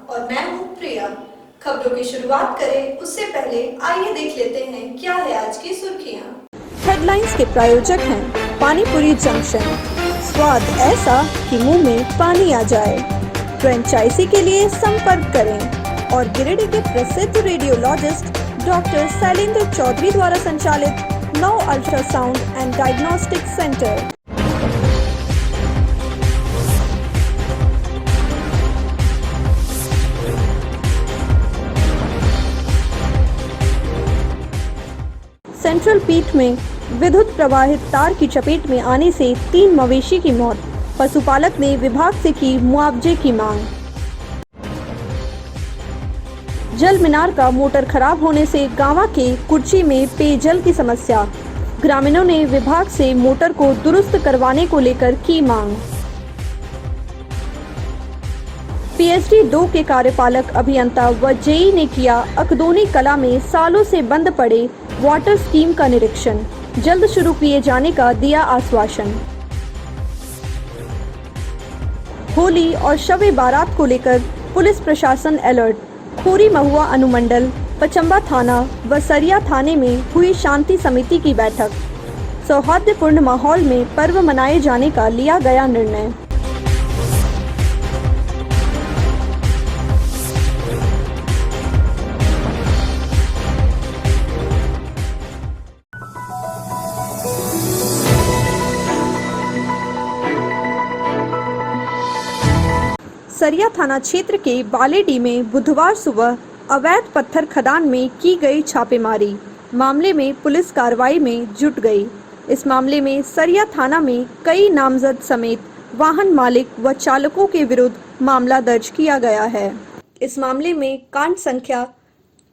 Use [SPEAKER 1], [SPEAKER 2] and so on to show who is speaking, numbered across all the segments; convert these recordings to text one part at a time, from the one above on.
[SPEAKER 1] और मैं हूँ प्रिया। खबरों की शुरुआत करें उससे पहले आइए देख लेते हैं क्या है आज की सुर्खियाँ।
[SPEAKER 2] हेडलाइंस के प्रायोजक हैं पानीपुरी जंक्शन, स्वाद ऐसा कि मुंह में पानी आ जाए। फ्रेंचाइजी के लिए संपर्क करें। और गिरिडीह के प्रसिद्ध रेडियोलॉजिस्ट डॉक्टर शैलेंद्र चौधरी द्वारा संचालित 9 ultrasound and diagnostic centre. Central पीठ में विद्युत प्रवाहित तार की चपेट में आने से 3 मवेशी की मौत। पशुपालक ने विभाग से की मुआवजे की मांग। जल मीनार का मोटर खराब होने से गांवा के कुर्ची में पेयजल की समस्या। ग्रामीणों ने विभाग से मोटर को दुरुस्त करवाने को लेकर की मांग। पीएचडी 2 के कार्यपालक अभियंता व जेई ने किया अकदोनी कला में सालों से बंद पड़े वाटर स्कीम का निरीक्षण। जल्द शुरू किए जाने का दिया आश्वासन। होली और शब-ए बारात को लेकर पुलिस प्रशासन अलर्ट। खोरी महुआ अनुमंडल, पचंबा थाना व सरिया थाने में हुई शांति समिति की बैठक। सौहार्दपूर्ण माहौल में पर्व मनाए जाने का लिया गया निर्णय। सरिया थाना क्षेत्र के बालेडी में बुधवार सुबह अवैध पत्थर खदान में की गई छापेमारी। मामले में पुलिस कार्रवाई में जुट गई। इस मामले में सरिया थाना में कई नामजद समेत वाहन मालिक व चालकों के विरुद्ध मामला दर्ज किया गया है। इस मामले में कांड संख्या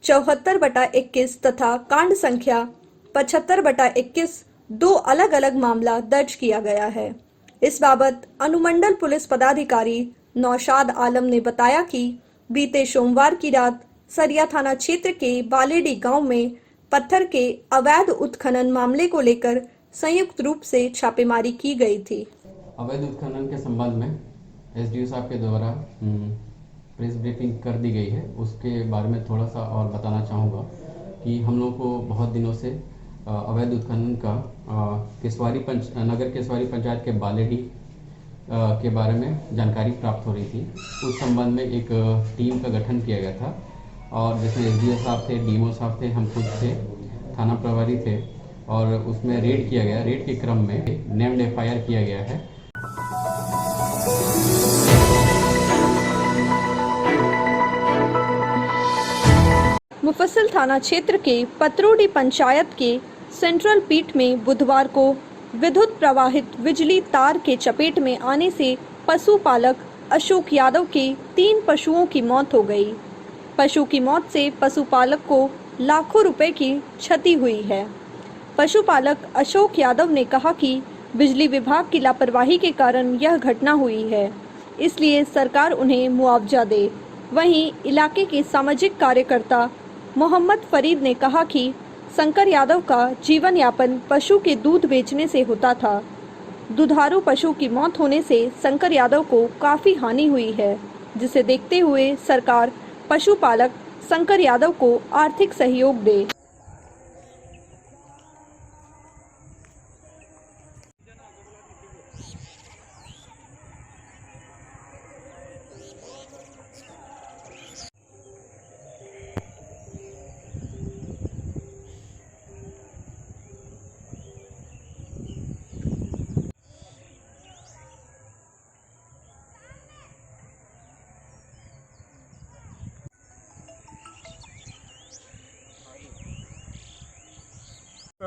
[SPEAKER 2] 74/21 तथा कांड संख्या 75/21 2 अलग अलग मामला दर्ज किया गया है। इस बाबत अनुमंडल पुलिस पदाधिकारी नौशाद आलम ने बताया कि बीते सोमवार की रात सरिया थाना क्षेत्र के बालेडी गांव में पत्थर के अवैध उत्खनन मामले को लेकर संयुक्त रूप से छापेमारी की गई थी।
[SPEAKER 3] अवैध उत्खनन के संबंध में एसडीओ साहब के द्वारा प्रेस ब्रीफिंग कर दी गई है। उसके बारे में थोड़ा सा और बताना चाहूँगा कि हम लोग को बहुत दिनों से अवैध उत्खनन का नगर केसवारी पंचायत के बालेडी के बारे में जानकारी प्राप्त हो रही थी। उस संबंध में एक टीम का गठन किया गया था और जिसमें एसडीओ साहब थे, डीएमओ साहब थे, हम खुद थे, थाना प्रभारी थे और उसमें रेड किया गया। रेड के क्रम में नेम्ड एफआईआर किया गया है।
[SPEAKER 2] मुफस्सिल थाना क्षेत्र के पतरोडी पंचायत के सेंट्रल पीठ में बुधवार को विद्युत प्रवाहित बिजली तार के चपेट में आने से पशुपालक अशोक यादव के 3 पशुओं की मौत हो गई। पशु की मौत से पशुपालक को लाखों रुपए की क्षति हुई है। पशुपालक अशोक यादव ने कहा कि बिजली विभाग की लापरवाही के कारण यह घटना हुई है, इसलिए सरकार उन्हें मुआवजा दे। वहीं इलाके के सामाजिक कार्यकर्ता मोहम्मद फरीद ने कहा कि शंकर यादव का जीवन यापन पशु के दूध बेचने से होता था। दुधारू पशु की मौत होने से शंकर यादव को काफी हानि हुई है, जिसे देखते हुए सरकार पशुपालक शंकर यादव को आर्थिक सहयोग दे।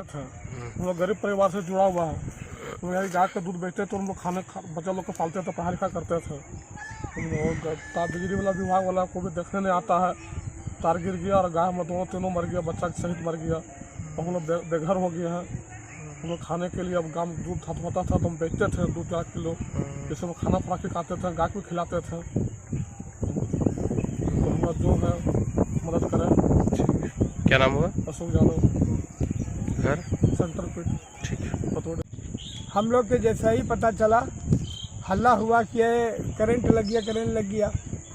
[SPEAKER 4] था हम लोग गरीब परिवार से जुड़ा हुआ है। हम यहाँ गाय का दूध बेचते तो हम लोग बच्चा लोग को पालते थे, पढ़ा लिखा करते थे। बिजली वाला विभाग वाला को भी देखने नहीं आता है। तार गिर गया और गाय में तीनों मर गया, बच्चा सहित मर गया। तो हम लोग बेघर हो गए हैं। हम लोग खाने के लिए अब गाँव दूध होता था तो हम बेचते थे 2-4 किलो, जैसे हम खाना पड़ा के खाते थे, गाय को खिलाते थे। तो हमारा जो है मदद करें।
[SPEAKER 5] क्या नाम हुआ?
[SPEAKER 4] अशोक यादव,
[SPEAKER 5] घर
[SPEAKER 4] सेंटर पे।
[SPEAKER 5] ठीक है।
[SPEAKER 4] पतोड़े।
[SPEAKER 6] हम लोग के जैसा ही पता चला, हल्ला हुआ कि करंट लग गया, करंट लग गया।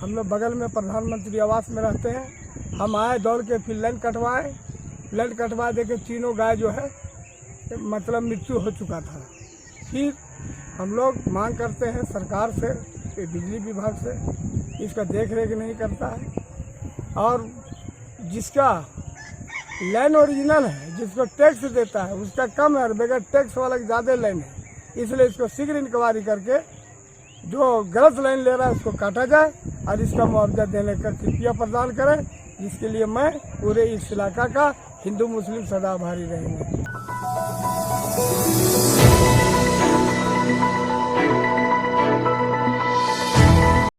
[SPEAKER 6] हम लोग बगल में प्रधानमंत्री आवास में रहते हैं। हम आए दौड़ के फिर लाइन कटवा दे के तीनों गाय जो है मतलब मृत्यु हो चुका था। फिर हम लोग मांग करते हैं सरकार से, बिजली विभाग से, इसका देख रेख नहीं करता है। और जिसका लाइन ओरिजिनल है, जिसको टैक्स देता है उसका कम है और बगैर टैक्स वाला की ज़्यादा लाइन है। इसलिए इसको शीघ्र इंक्वायरी करके जो गलत लाइन ले रहा है उसको काटा जाए और इसका मुआवजा देने का कृपया प्रदान करें, जिसके लिए मैं पूरे इस इलाका का हिंदू मुस्लिम सदा आभारी रहेंगे।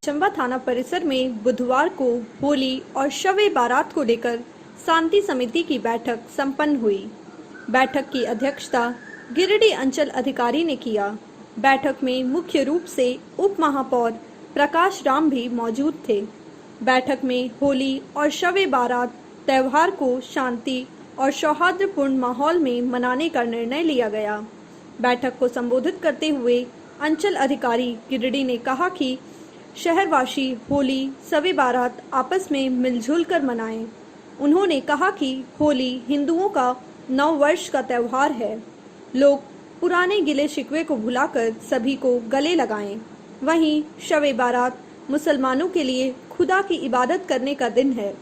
[SPEAKER 2] चंबा थाना परिसर में बुधवार को होली और शवे बारात को लेकर शांति समिति की बैठक संपन्न हुई। बैठक की अध्यक्षता गिरिडीह अंचल अधिकारी ने किया। बैठक में मुख्य रूप से उप महापौर प्रकाश राम भी मौजूद थे। बैठक में होली और शवे बारात त्योहार को शांति और सौहार्दपूर्ण माहौल में मनाने का निर्णय लिया गया। बैठक को संबोधित करते हुए अंचल अधिकारी गिरिडीह ने कहा कि शहरवासी होली शवे बारात आपस में मिलजुल कर मनाएं। उन्होंने कहा कि होली हिंदुओं का नव वर्ष का त्योहार है। लोग पुराने गिले शिकवे को भुलाकर सभी को गले लगाएं। वहीं शवे बारात मुसलमानों के लिए खुदा की इबादत करने का दिन है,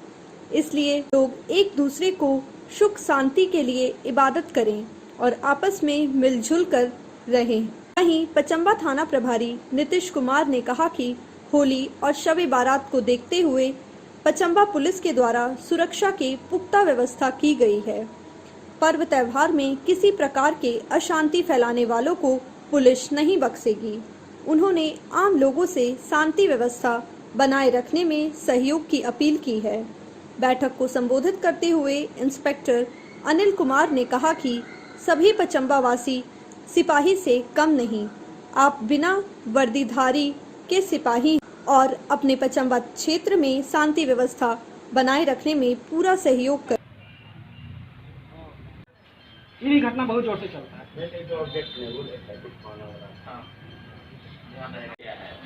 [SPEAKER 2] इसलिए लोग एक दूसरे को सुख शांति के लिए इबादत करें और आपस में मिलजुल कर रहें। वहीं पचम्बा थाना प्रभारी नीतीश कुमार ने कहा कि होली और शवे बारात को देखते हुए पचम्बा पुलिस के द्वारा सुरक्षा की पुख्ता व्यवस्था की गई है। पर्व त्योहार में किसी प्रकार के अशांति फैलाने वालों को पुलिस नहीं बख्शेगी। उन्होंने आम लोगों से शांति व्यवस्था बनाए रखने में सहयोग की अपील की है। बैठक को संबोधित करते हुए इंस्पेक्टर अनिल कुमार ने कहा कि सभी पचम्बा वासी सिपाही से कम नहीं, आप बिना वर्दीधारी के सिपाही और अपने पचम्बा क्षेत्र में शांति व्यवस्था बनाए रखने में पूरा सहयोग कर।
[SPEAKER 7] ये घटना बहुत जोर से चलता है।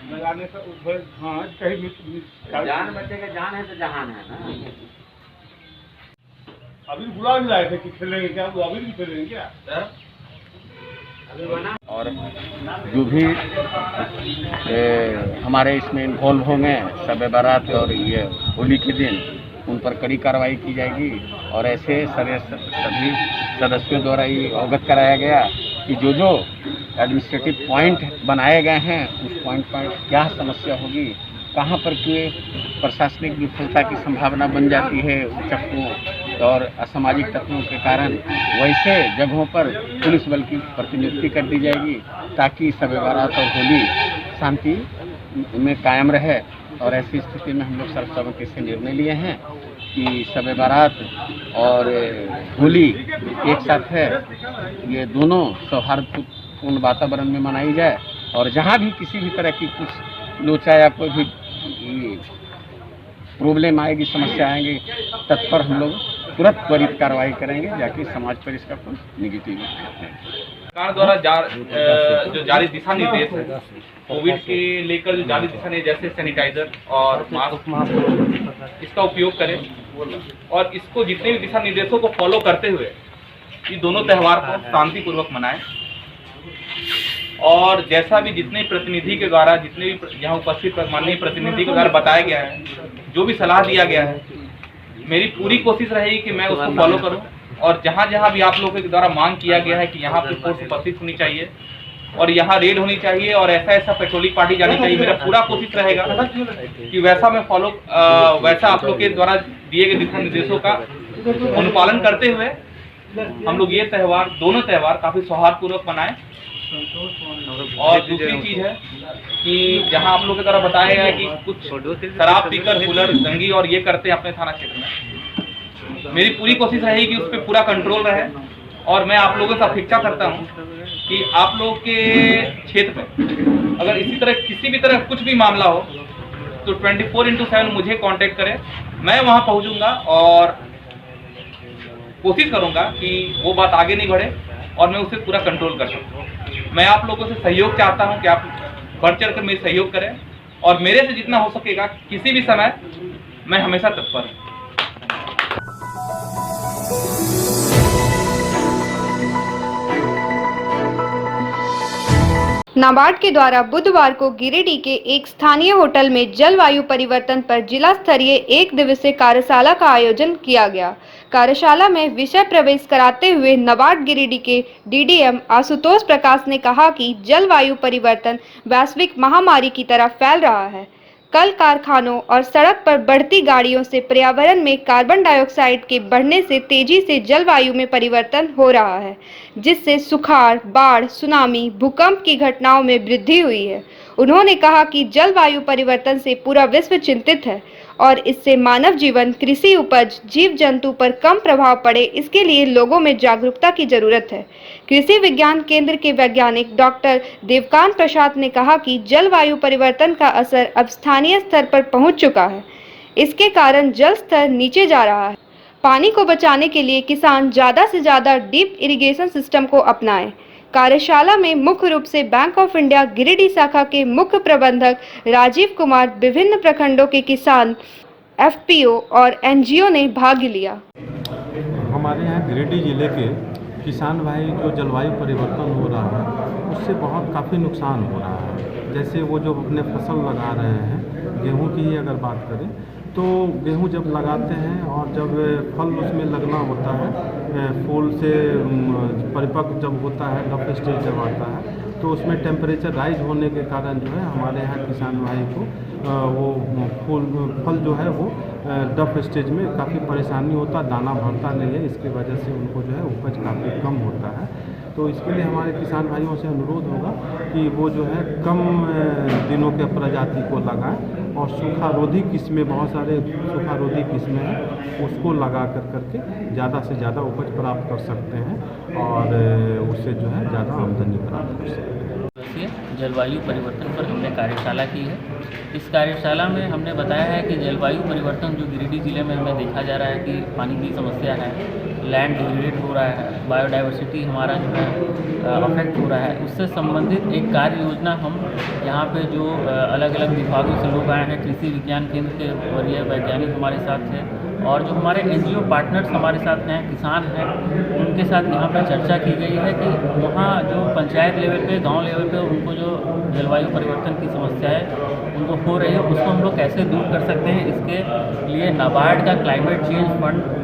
[SPEAKER 7] लगाने से हाँ कहीं
[SPEAKER 8] जान बच्चे का जान है तो जहान है ना।
[SPEAKER 7] अभी बुला भी लाए थे कि खेलेंगे क्या, वो अभी भी खेलेंगे क्या?
[SPEAKER 8] और जो भी हमारे इसमें इन्वॉल्व होंगे शब बारात और ये होली के दिन, उन पर कड़ी कार्रवाई की जाएगी। और ऐसे सभी सदस्यों द्वारा ये अवगत कराया गया कि जो जो एडमिनिस्ट्रेटिव पॉइंट बनाए गए हैं उस पॉइंट पर क्या समस्या होगी, कहाँ पर के प्रशासनिक विफलता की संभावना बन जाती है उच्चकों और असामाजिक तत्वों के कारण, वैसे जगहों पर पुलिस बल की प्रतिनियुक्ति कर दी जाएगी ताकि शब बारात और होली शांति में कायम रहे। और ऐसी स्थिति में हम लोग सर्वसम्मति से निर्णय लिए हैं कि शब बारात और होली एक साथ है, ये दोनों सौहार्दपूर्ण वातावरण में मनाई जाए। और जहाँ भी किसी भी तरह की कुछ लोचा या कोई भी प्रॉब्लम आएगी, समस्या आएंगी, तत्पर हम लोग तुरंत त्वरित कार्रवाई करेंगे जाकि समाज पर इसका कोई निगेटिव
[SPEAKER 9] सरकार द्वारा जो जारी दिशा निर्देश है कोविड के लेकर, जो जारी दिशा निर्देश जैसे सैनिटाइजर और मास्क, इसका उपयोग करें और इसको जितने भी दिशा निर्देशों को फॉलो करते हुए ये दोनों त्यौहार को शांतिपूर्वक मनाएं। और जैसा भी जितने प्रतिनिधि के द्वारा, जितने भी यहाँ उपस्थित माननीय प्रतिनिधि के द्वारा बताया गया है, जो भी सलाह दिया गया है, मेरी पूरी कोशिश रहेगी कि मैं उसको फॉलो करूं। और जहाँ जहाँ भी आप लोगों के द्वारा मांग किया गया है कि यहाँ पे फोर्स उपस्थित होनी चाहिए और यहाँ रेड होनी चाहिए और ऐसा पेट्रोलिंग पार्टी जानी चाहिए, मेरा पूरा कोशिश रहेगा कि वैसा मैं फॉलो वैसा आप लोग के द्वारा दिए गए दिशा निर्देशों का अनुपालन करते हुए हम लोग ये त्यौहार, दोनों त्यौहार काफी सौहार्दपूर्वक मनाएं। और दूसरी चीज है कि जहां आप लोगों के द्वारा बताया गया है कि कुछ शराब पीकर कूलर दंगी और ये करते हैं अपने थाना क्षेत्र में, मेरी पूरी कोशिश रहेगी कि उस पर पूरा कंट्रोल रहे। और मैं आप लोगों से अपेक्षा करता हूं कि आप लोग के क्षेत्र में अगर इसी तरह किसी भी तरह कुछ भी मामला हो तो 24/7 मुझे कांटेक्ट करें, मैं वहां पहुंचूंगा और कोशिश करूंगा कि वो बात आगे नहीं बढ़े और मैं उसे पूरा कंट्रोल कर सकूं। मैं आप लोगों से सहयोग चाहता हूं कि आप बढ़ चढ़ कर मेरी सहयोग करें और मेरे से जितना हो सकेगा किसी भी समय मैं हमेशा तत्पर हूँ।
[SPEAKER 2] नाबार्ड के द्वारा बुधवार को गिरिडीह के एक स्थानीय होटल में जलवायु परिवर्तन पर जिला स्तरीय 1 दिवसीय कार्यशाला का आयोजन किया गया। कार्यशाला में विषय प्रवेश कराते हुए नाबार्ड गिरिडीह के डीडीएम आशुतोष प्रकाश ने कहा कि जलवायु परिवर्तन वैश्विक महामारी की तरह फैल रहा है। कल कारखानों और सड़क पर बढ़ती गाड़ियों से पर्यावरण में कार्बन डाइऑक्साइड के बढ़ने से तेजी से जलवायु में परिवर्तन हो रहा है, जिससे सुखाड़, बाढ़, सुनामी, भूकंप की घटनाओं में वृद्धि हुई है। उन्होंने कहा कि जलवायु परिवर्तन से पूरा विश्व चिंतित है और इससे मानव जीवन, कृषि उपज, जीव जंतु पर कम प्रभाव पड़े, इसके लिए लोगों में जागरूकता की जरूरत है। कृषि विज्ञान केंद्र के वैज्ञानिक डॉक्टर देवकांत प्रसाद ने कहा कि जलवायु परिवर्तन का असर अब स्थानीय स्तर पर पहुंच चुका है। इसके कारण जल स्तर नीचे जा रहा है। पानी को बचाने के लिए किसान ज़्यादा से ज़्यादा डीप इरिगेशन सिस्टम को अपनाएं। कार्यशाला में मुख्य रूप से बैंक ऑफ इंडिया गिरिडीह शाखा के मुख्य प्रबंधक राजीव कुमार, विभिन्न प्रखंडों के किसान, एफपीओ और एनजीओ ने भाग लिया।
[SPEAKER 10] हमारे यहाँ गिरिडीह जिले के किसान भाई जो जलवायु परिवर्तन हो रहा है उससे बहुत काफ़ी नुकसान हो रहा है। जैसे वो जो अपने फसल लगा रहे हैं, गेहूं की ही अगर बात करें तो गेहूं जब लगाते हैं और जब फल उसमें लगना होता है, फूल से परिपक्व जब होता है, लप स्टेज जब आता है, तो उसमें टेम्परेचर राइज होने के कारण जो है हमारे यहाँ किसान भाई को वो फल जो है वो डफ स्टेज में काफ़ी परेशानी होता, दाना भरता नहीं है। इसकी वजह से उनको जो है उपज काफ़ी कम होता है। तो इसके लिए हमारे किसान भाइयों से अनुरोध होगा कि वो जो है कम दिनों के प्रजाति को लगाएं और सूखा रोधी किस्में, बहुत सारे सूखा रोधी किस्में हैं, उसको लगा करके ज़्यादा से ज़्यादा उपज प्राप्त कर सकते हैं और उससे जो है ज़्यादा आमदनी प्राप्त कर सकते हैं।
[SPEAKER 11] जलवायु परिवर्तन पर हमने कार्यशाला की है। इस कार्यशाला में हमने बताया है कि जलवायु परिवर्तन जो गिरिडीह जिले में हमें देखा जा रहा है कि पानी की समस्या है, लैंड डिग्रेडेट हो रहा है, बायोडाइवर्सिटी हमारा जो है अफेक्ट हो रहा है, उससे संबंधित एक कार्य योजना हम यहाँ पे जो अलग अलग विभागों से लोग आए हैं, कृषि विज्ञान केंद्र के वरीय वैज्ञानिक हमारे साथ हैं और जो हमारे एनजीओ पार्टनर्स हमारे साथ हैं, किसान हैं, उनके साथ यहाँ पर चर्चा की गई है कि वहाँ जो पंचायत लेवल पे, गांव लेवल पे उनको जो जलवायु परिवर्तन की समस्या है उनको हो रही है, उसको हम लोग कैसे दूर कर सकते हैं। इसके लिए नाबार्ड का क्लाइमेट चेंज फंड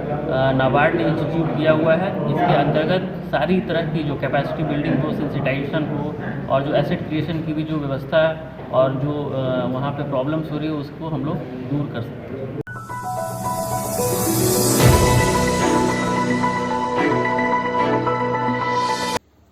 [SPEAKER 11] नाबार्ड ने इंस्टीट्यूट किया हुआ है। इसके अंतर्गत सारी तरह की जो कैपेसिटी बिल्डिंग हो, सेंसिटाइजेशन हो और जो एसेट क्रिएशन की भी जो व्यवस्था और जो वहाँ पे प्रॉब्लम्स हो रही है उसको हम लोग दूर कर सकते हैं।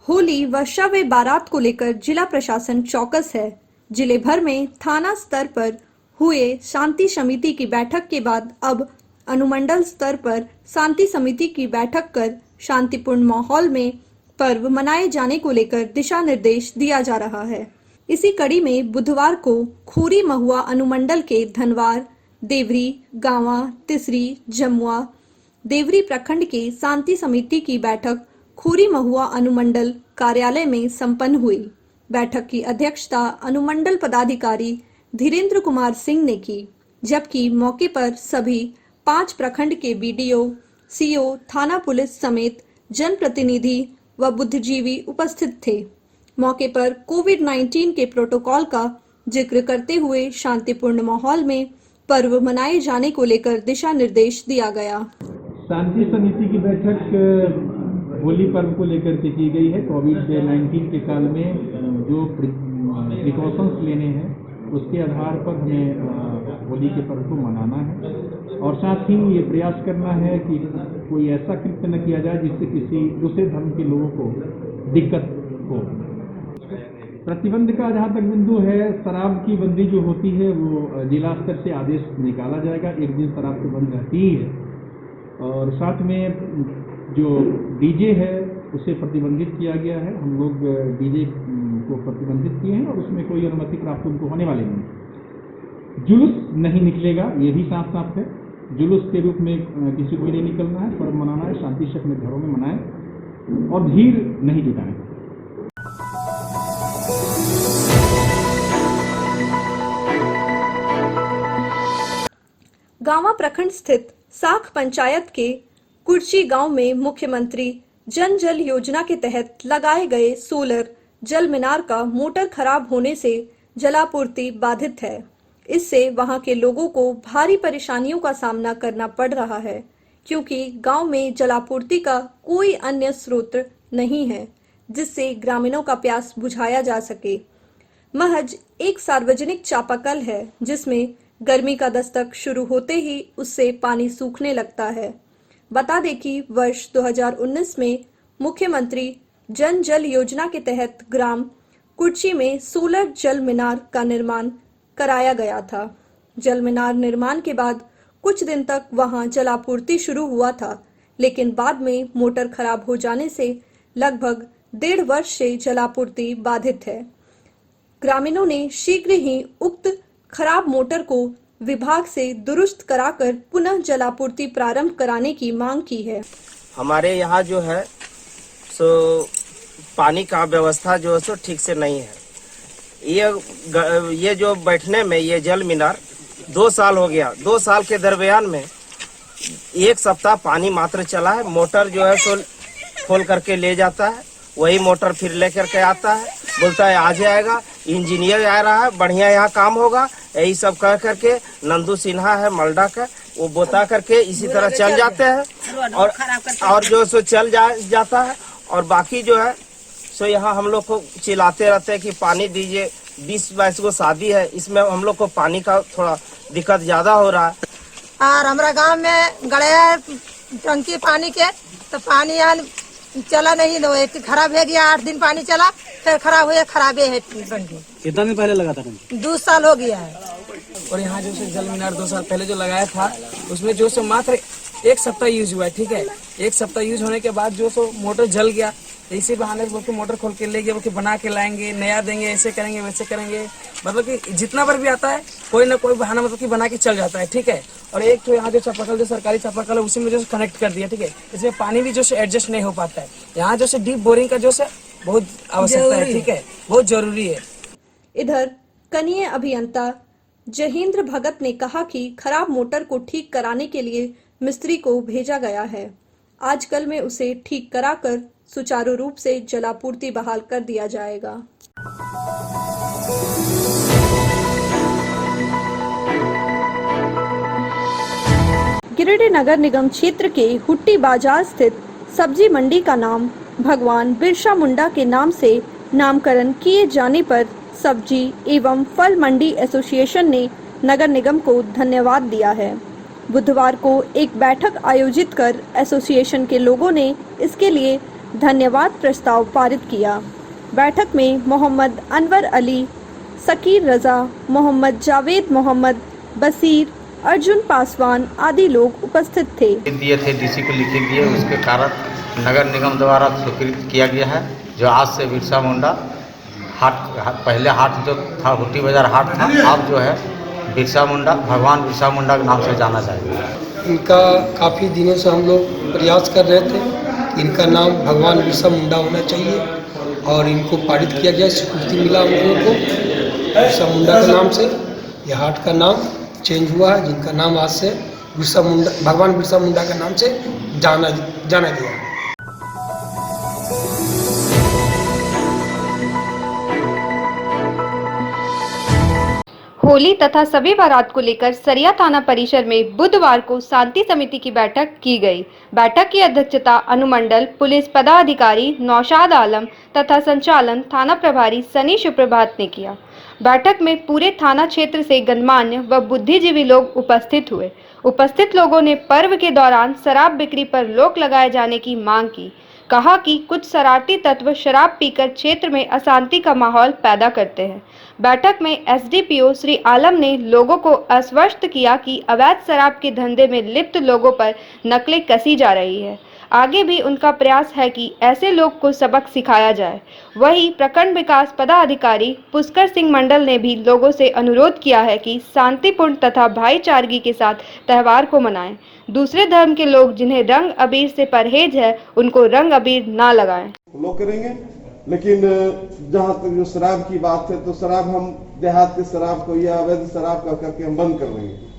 [SPEAKER 2] होली व शव बारात को लेकर जिला प्रशासन चौकस है। जिले भर में थाना स्तर पर हुए शांति समिति की बैठक के बाद अब अनुमंडल स्तर पर शांति समिति की बैठक कर शांतिपूर्ण माहौल में पर्व मनाए जाने को लेकर दिशा निर्देश दिया जा रहा है। इसी कड़ी में बुधवार को खोरी महुआ अनुमंडल के धनवार, देवरी, गांवा, तिसरी, जमुआ, देवरी प्रखंड के शांति समिति की बैठक खोरी महुआ अनुमंडल कार्यालय में संपन्न हुई। बैठक की अध्यक्षता अनुमंडल पदाधिकारी धीरेन्द्र कुमार सिंह ने की, जबकि मौके पर सभी 5 प्रखंड के बीडीओ, सीओ, थाना पुलिस समेत जनप्रतिनिधि व बुद्धिजीवी उपस्थित थे। मौके पर कोविड-19 के प्रोटोकॉल का जिक्र करते हुए शांतिपूर्ण माहौल में पर्व मनाए जाने को लेकर दिशा निर्देश दिया गया।
[SPEAKER 12] शांति समिति की बैठक होली पर्व को लेकर के की गई है। कोविड-19 के काल में जो प्रिकॉशंस लेने हैं उसके आधार पर हमें होली के पर्व को मनाना है और साथ ही ये प्रयास करना है कि कोई ऐसा कृत्य न किया जाए जिससे किसी दूसरे धर्म के लोगों को दिक्कत हो। प्रतिबंध का जहाँ तक बिंदु है, शराब की बंदी जो होती है वो जिला स्तर से आदेश निकाला जाएगा। एक दिन शराब की बंद रहती ही है और साथ में जो डीजे है उसे प्रतिबंधित किया गया है। हम लोग डीजे को प्रतिबंधित किए हैं और उसमें कोई अनुमति प्राप्त उनको होने वाले नहीं। जुलूस नहीं निकलेगा, ये भी साफ साफ है। जुलूस के रूप में किसी को नहीं निकलना है, पर्व मनाना है, शांति से अपने घरों में मनाएं और भीड़ नहीं जुटाएं।
[SPEAKER 2] गांवा प्रखंड स्थित साख पंचायत के कुर्ची गांव में मुख्यमंत्री जन जल योजना के तहत लगाए गए सोलर जल मीनार का मोटर खराब होने से जलापूर्ति बाधित है। इससे वहां के लोगों को भारी परेशानियों का सामना करना पड़ रहा है, क्योंकि गांव में जलापूर्ति का कोई अन्य स्रोत नहीं है जिससे ग्रामीणों का प्यास बुझाया जा सके। महज एक सार्वजनिक चापाकल है जिसमें गर्मी का दस्तक शुरू होते ही उससे पानी सूखने लगता है। बता दें कि वर्ष 2019 में मुख्यमंत्री जन जल योजना के तहत ग्राम कुर्ची में सोलर जल मीनार का निर्माण कराया गया था। जल मीनार निर्माण के बाद कुछ दिन तक वहां जलापूर्ति शुरू हुआ था, लेकिन बाद में मोटर खराब हो जाने से लगभग 1.5 वर्ष से जलापूर्ति बाधित है। ग्रामीणों ने शीघ्र ही उक्त खराब मोटर को विभाग से दुरुस्त कराकर पुनः जलापूर्ति प्रारंभ कराने की मांग की है।
[SPEAKER 13] हमारे यहाँ जो है सो पानी का व्यवस्था जो है सो ठीक से नहीं है। ये जो बैठने में ये जल मीनार 2 साल हो गया। 2 साल के दरमियान में 1 सप्ताह पानी मात्र चला है। मोटर जो है सो खोल करके ले जाता है, वही मोटर फिर लेकर के आता है, बोलता है आ जाएगा, इंजीनियर आ रहा है, बढ़िया यहाँ काम होगा, यही सब कह करके नंदू सिन्हा है मलडा का, वो बोता करके इसी तरह चल जाते हैं और जो सो चल जाता है। और बाकी जो है सो यहाँ हम लोग को चिल्लाते रहते हैं कि पानी दीजिए। 20-22 को शादी है, इसमें हम लोग को पानी का थोड़ा दिक्कत ज्यादा हो रहा है।
[SPEAKER 14] और हमारा गांव में गड़े टंकी पानी के, तो पानी यहाँ चला नहीं, तो एक खराब हो गया। 8 दिन पानी चला, फिर खराब हुआ, खराबे है टंकी।
[SPEAKER 15] कितना दिन पहले लगा था टंकी?
[SPEAKER 14] 2 साल हो गया है।
[SPEAKER 15] और यहाँ जो से जल मीनार 2 साल पहले जो लगाया था, उसमें जो से मात्र 1 सप्ताह यूज हुआ है, ठीक है। 1 सप्ताह यूज होने के बाद जो सो मोटर जल गया। इसी बहाने बोल के मोटर खोल के ले गए, बोल के बना के लाएंगे, नया देंगे, ऐसे करेंगे वैसे करेंगे। मतलब कि जितना बार भी आता है कोई ना कोई बहाना मतलब कि बना के चल जाता है, ठीक है। और एक तो यहाँ जो चापाकल जो सरकारी चापाकल है उसी में जो कनेक्ट कर दिया, ठीक है। इसमें पानी भी जो से एडजस्ट नहीं हो पाता है। यहाँ जो से डीप बोरिंग का जो से बहुत आवश्यकता है, ठीक है, बहुत जरूरी है।
[SPEAKER 2] इधर कनीय अभियंता जहेंद्र भगत ने कहा कि खराब मोटर को ठीक कराने के लिए मिस्त्री को भेजा गया है। आजकल में उसे ठीक कराकर सुचारू रूप से जलापूर्ति बहाल कर दिया जाएगा। गिरिडीह नगर निगम क्षेत्र के हुट्टी बाजार स्थित सब्जी मंडी का नाम भगवान बिरसा मुंडा के नाम से नामकरण किए जाने पर सब्जी एवं फल मंडी एसोसिएशन ने नगर निगम को धन्यवाद दिया है। बुधवार को एक बैठक आयोजित कर एसोसिएशन के लोगों ने इसके लिए धन्यवाद प्रस्ताव पारित किया। बैठक में मोहम्मद अनवर अली, सकीर रजा, मोहम्मद जावेद, मोहम्मद बसीर, अर्जुन पासवान आदि लोग उपस्थित थे।
[SPEAKER 8] दिए थे डीसी को लिखे दिए, उसके कारण नगर निगम द्वारा स्वीकृत किया गया है। जो आज से बिरसा मुंडा हाट, पहले हाट जो था हुट्टी बाजार हाट था, अब जो है बिरसा मुंडा, भगवान बिरसा मुंडा के नाम से जाना जाएगा।
[SPEAKER 6] इनका काफ़ी दिनों से हम लोग प्रयास कर रहे थे, इनका नाम भगवान बिरसा मुंडा होना चाहिए और इनको पारित किया गया, स्वीकृति मिला हम लोगों को बिरसा मुंडा के नाम से। यह हाट का नाम चेंज हुआ है, जिनका नाम आज से बिरसा मुंडा, भगवान बिरसा मुंडा के नाम से जाना गया।
[SPEAKER 2] होली तथा सभी बारात को लेकर सरिया थाना परिसर में बुधवार को शांति समिति की बैठक की गई। बैठक की अध्यक्षता अनुमंडल पुलिस पदाधिकारी नौशाद आलम तथा संचालन थाना प्रभारी सनी सुप्रभात ने किया। बैठक में पूरे थाना क्षेत्र से गणमान्य व बुद्धिजीवी लोग उपस्थित हुए। उपस्थित लोगों ने पर्व के दौरान शराब बिक्री पर रोक लगाए जाने की मांग की। कहा कि कुछ शरारती तत्व शराब पीकर क्षेत्र में अशांति का माहौल पैदा करते हैं। बैठक में एसडीपीओ श्री आलम ने लोगों को आश्वस्त किया कि अवैध शराब के धंधे में लिप्त लोगों पर नकलें कसी जा रही है। आगे भी उनका प्रयास है कि ऐसे लोग को सबक सिखाया जाए। वहीं प्रखंड विकास पदाधिकारी पुष्कर सिंह मंडल ने भी लोगों से अनुरोध किया है कि शांतिपूर्ण तथा भाईचारगी के साथ त्यौहार को मनाएं। दूसरे धर्म के लोग जिन्हें रंग अबीर से परहेज है, उनको रंग अबीर ना लगाएं।
[SPEAKER 16] लोग करेंगे, लेकिन जहाँ तक जो शराब की बात है, तो शराब हम देहात के शराब को या अवैध शराब का करके हम बंद कर देंगे।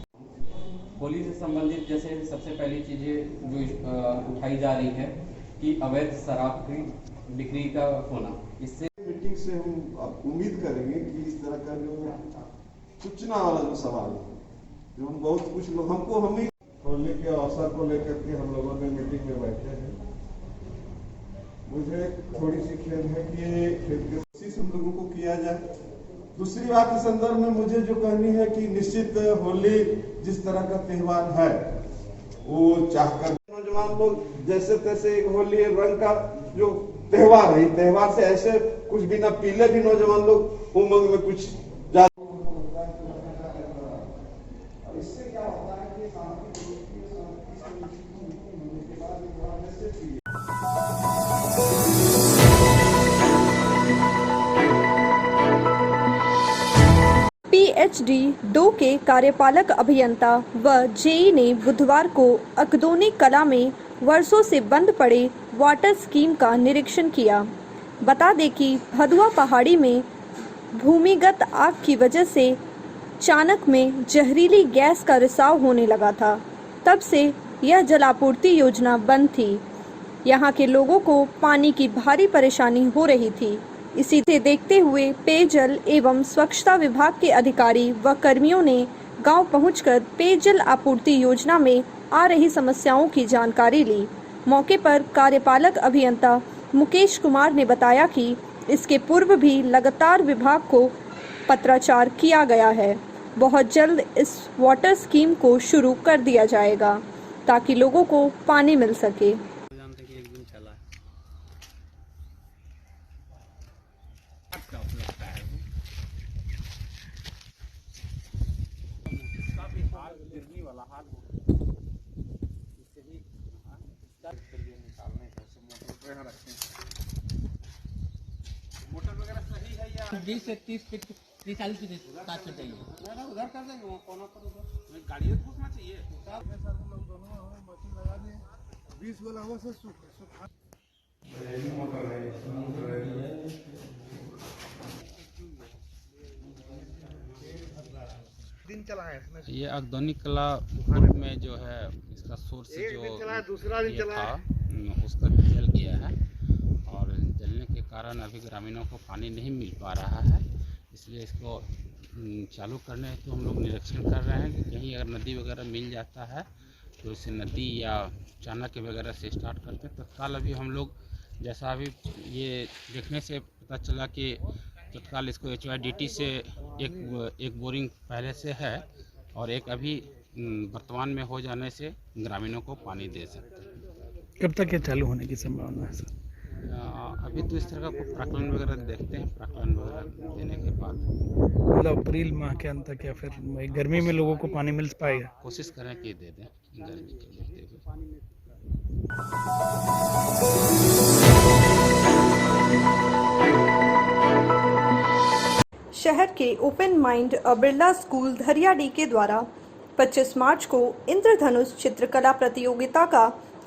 [SPEAKER 3] होली से संबंधित जैसे सबसे पहली चीज़ें जो उठाई जा रही है कि अवैध शराब की बिक्री का होना, इससे
[SPEAKER 16] मीटिंग से हम अब उम्मीद करेंगे कि इस तरह का जो सूचना वाला जो सवाल है, जो हम बहुत कुछ लोग हमको हम ही होली के अवसर को लेकर के हम लोगों ने मीटिंग में बैठे हैं। मुझे थोड़ी सी खेद है कि खेद की कोशिश हम लोगों को किया जाए। दूसरी बात इस संदर्भ में मुझे जो कहनी है कि निश्चित होली जिस तरह का त्योहार है वो चाहकर नौजवान लोग जैसे तैसे एक होली रंग का जो त्योहार है, त्योहार से ऐसे कुछ बिना पीले भी नौजवान लोग उमंग में कुछ इससे क्या होता है कि
[SPEAKER 2] PhD 2 के कार्यपालक अभियंता व जेई ने बुधवार को अकदोनी कला में वर्षों से बंद पड़े वाटर स्कीम का निरीक्षण किया। बता दें कि भदुआ पहाड़ी में भूमिगत आग की वजह से चाणक में जहरीली गैस का रिसाव होने लगा था। तब से यह जलापूर्ति योजना बंद थी। यहाँ के लोगों को पानी की भारी परेशानी हो रही थी। इसी से देखते हुए पेयजल एवं स्वच्छता विभाग के अधिकारी व कर्मियों ने गांव पहुंचकर पेयजल आपूर्ति योजना में आ रही समस्याओं की जानकारी ली। मौके पर कार्यपालक अभियंता मुकेश कुमार ने बताया कि इसके पूर्व भी लगातार विभाग को पत्राचार किया गया है। बहुत जल्द इस वाटर स्कीम को शुरू कर दिया जाएगा ताकि लोगों को पानी मिल सके।
[SPEAKER 7] मोटर वगैरह सही है या
[SPEAKER 11] 20 से 30 फीट 40 फीट काट के चाहिए।
[SPEAKER 7] उधर कर देंगे, वो कोना पर उधर गाड़ी तो घुसना चाहिए। मशीन लगा दें 20 वाला हवा से सूखा दिन चला है।
[SPEAKER 3] ये अकदोनी कला ग्रुप में जो है इसका सोर्स जो
[SPEAKER 7] दूसरा दिन चला
[SPEAKER 3] था उसका जल गया है और जलने के कारण अभी ग्रामीणों को पानी नहीं मिल पा रहा है। इसलिए इसको चालू करने हेतु हम लोग निरीक्षण कर रहे हैं कि कहीं अगर नदी वगैरह मिल जाता है तो इसे नदी या चाणक्य वगैरह से स्टार्ट करते हैं। तत्काल अभी हम लोग जैसा अभी ये देखने से पता चला कि तत्काल इसको HYDT से एक बोरिंग पहले से है और एक अभी वर्तमान में हो जाने से ग्रामीणों को पानी दे सकते हैं।
[SPEAKER 12] कब तक ये चालू होने की संभावना है सर?
[SPEAKER 3] अभी तो इस तरह का कोई प्राकलन वगैरह देखते हैं, प्राकलन वगैरह देने के बाद
[SPEAKER 12] मतलब अप्रैल माह के अंत तक या फिर गर्मी में लोगों को पानी मिल पाएगा?
[SPEAKER 3] कोशिश करें कि दे दें गर्मी के देखते हुए।
[SPEAKER 2] शहर के ओपन माइंड बिरला स्कूल धरियाडी के द्वारा 25 मार्च को इंद्रधनुष चित्रकला प्रतियोगिता का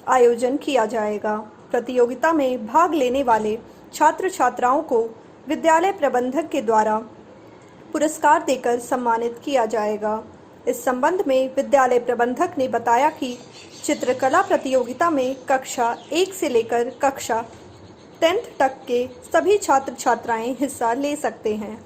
[SPEAKER 2] आयोजन किया जाएगा। प्रतियोगिता में भाग लेने वाले छात्र छात्राओं को विद्यालय प्रबंधक के द्वारा पुरस्कार देकर सम्मानित किया जाएगा। इस संबंध में विद्यालय प्रबंधक ने बताया कि चित्रकला प्रतियोगिता में कक्षा 1 से लेकर कक्षा 10th तक के सभी छात्र छात्राएं हिस्सा ले सकते हैं।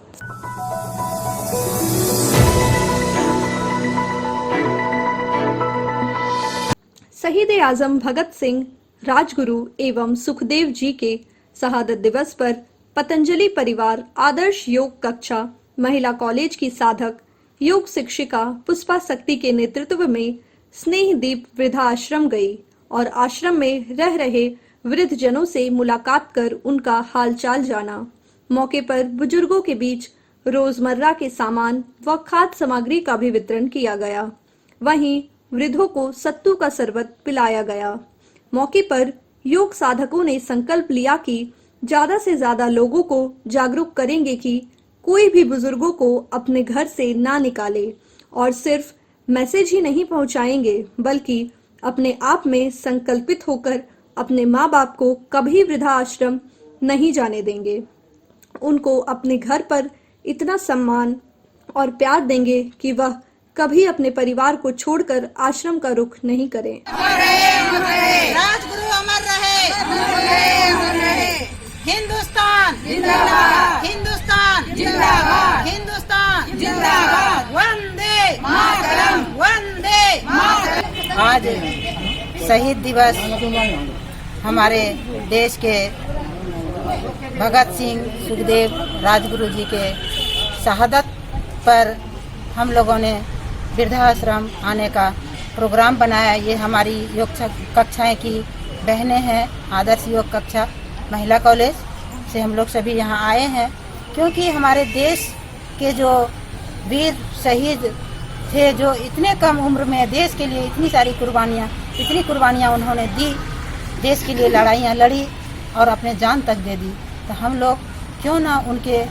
[SPEAKER 2] शहीद आजम भगत सिंह, राजगुरु एवं सुखदेव जी के शहादत दिवस पर पतंजलि परिवार आदर्श योग कक्षा महिला कॉलेज की साधक योग शिक्षिका पुष्पा शक्ति के नेतृत्व में स्नेह दीप वृद्धाश्रम गई और आश्रम में रह रहे वृद्ध जनों से मुलाकात कर उनका हालचाल जाना। मौके पर बुजुर्गों के बीच रोजमर्रा के सामान व खाद्य सामग्री का भी वितरण किया गया। वहीं वृद्धों को सत्तू का शरबत पिलाया गया। मौके पर योग साधकों ने संकल्प लिया कि ज्यादा से ज्यादा लोगों को जागरूक करेंगे कि कोई भी बुजुर्गों को अपने घर से ना निकाले और सिर्फ मैसेज ही नहीं पहुंचाएंगे बल्कि अपने आप में संकल्पित होकर अपने माँ बाप को कभी वृद्धाश्रम नहीं जाने देंगे। उनको अपने घर पर इतना सम्मान और प्यार देंगे कि वह कभी अपने परिवार को छोड़कर आश्रम का रुख नहीं करें।
[SPEAKER 14] राजगुरु अमर रहे। हिंदुस्तान जिंदाबाद, हिंदुस्तान जिंदाबाद, हिंदुस्तान जिंदाबाद, वंदे मातरम, वंदे मातरम। आज शहीद दिवस हमारे देश के भगत सिंह, सुखदेव, राजगुरु जी के शहादत पर हम लोगों ने वृद्धाश्रम आने का प्रोग्राम बनाया। ये हमारी योग कक्षाएं की बहनें हैं। आदर्श योग कक्षा महिला कॉलेज से हम लोग सभी यहाँ आए हैं, क्योंकि हमारे देश के जो वीर शहीद थे, जो इतने कम उम्र में देश के लिए इतनी कुर्बानियाँ उन्होंने दी, देश के लिए लड़ाइयाँ लड़ी और अपने जान तक दे दी। तो हम लोग क्यों ना उनके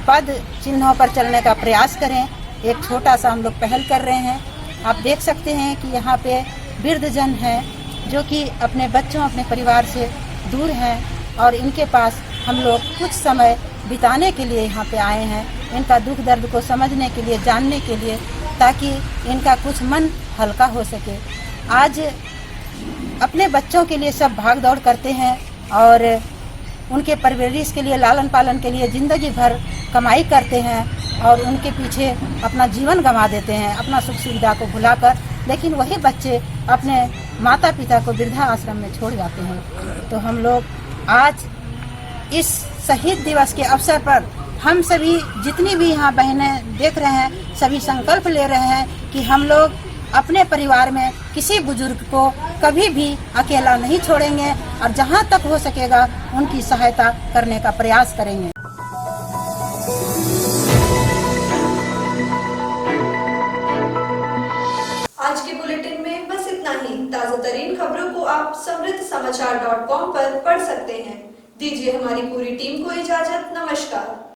[SPEAKER 14] पद चिन्हों पर चलने का प्रयास करें। एक छोटा सा हम लोग पहल कर रहे हैं। आप देख सकते हैं कि यहाँ पे वृद्धजन हैं जो कि अपने बच्चों, अपने परिवार से दूर हैं, और इनके पास हम लोग कुछ समय बिताने के लिए यहाँ पे आए हैं, इनका दुख दर्द को समझने के लिए, जानने के लिए, ताकि इनका कुछ मन हल्का हो सके। आज अपने बच्चों के लिए सब भाग दौड़ करते हैं और उनके परवरिश के लिए, लालन पालन के लिए जिंदगी भर कमाई करते हैं और उनके पीछे अपना जीवन गंवा देते हैं, अपना सुख सुविधा को भुलाकर। लेकिन वही बच्चे अपने माता पिता को वृद्धा आश्रम में छोड़ जाते हैं। तो हम लोग आज इस शहीद दिवस के अवसर पर हम सभी जितनी भी यहाँ बहनें देख रहे हैं, सभी संकल्प ले रहे हैं कि हम लोग अपने परिवार में किसी बुजुर्ग को कभी भी अकेला नहीं छोड़ेंगे और जहाँ तक हो सकेगा उनकी सहायता करने का प्रयास करेंगे।
[SPEAKER 1] आज के बुलेटिन में बस इतना ही। ताजा तरीन खबरों को आप समृद्धसमाचार.com पर पढ़ सकते हैं। दीजिए हमारी पूरी टीम को इजाजत। नमस्कार।